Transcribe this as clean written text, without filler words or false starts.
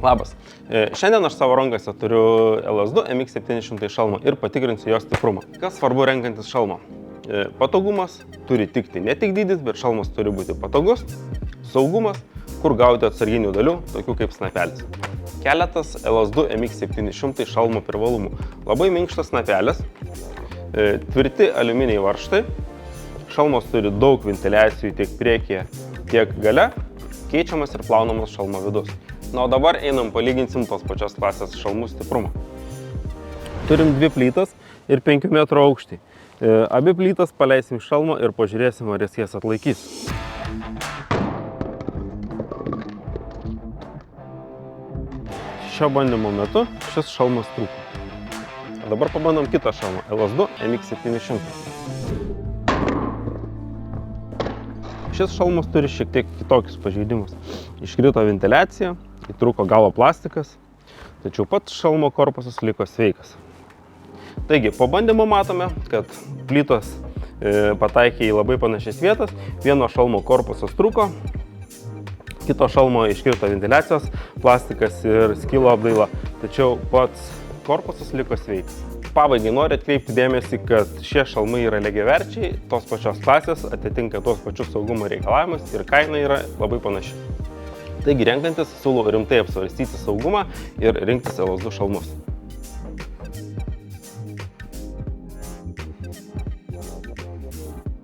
Labas. Šiandien aš savo rankose turiu LS2 MX700 šalmą ir patikrinsiu jo stiprumą. Kas svarbu renkantis šalmą? Patogumas turi tikti ne tik dydis, bet šalmas turi būti patogus, saugumas, kur gauti atsarginių dalių, tokių kaip snapelis. Keletas LS2 MX700 šalmo privalumų. Labai minkštas snapelis, tvirti aliuminiai varžtai, šalmas turi daug ventiliacijų tiek priekyje, tiek gale, keičiamas ir plaunamas šalmo vidus. Na, o dabar einam palyginsim tos pačios klasės šalmų stiprumą. Turim 2 plytas ir 5 metrų aukštį. Abi plytas paleisim iš šalmo ir pažiūrėsim, ar jas atlaikys. Šio bandymo metu šis šalmas trūko. Dabar pabandom kitą šalmą, LS2 MX700. Šis šalmas turi šiek tiek kitokius pažeidimus. Iškrito ventiliacija, įtrūko galo plastikas, tačiau pats šalmo korpusas liko sveikas. Taigi, po bandymo matome, kad plytos pataikė į labai panašias vietas. Vieno šalmo korpusas trūko, kito šalmo iškrito ventiliacijos plastikas ir skilo apdaila, tačiau pats korpusas liko sveikas. Pabaigai noriu atkreipti dėmesį, kad šie šalmai yra lygiaverčiai, tos pačios klasės, atitinka tuos pačius saugumo reikalavimus ir kaina yra labai panaši. Taigi renkantis, siūlau rimtai apsvarstyti saugumą ir rinktis LS2 šalmus.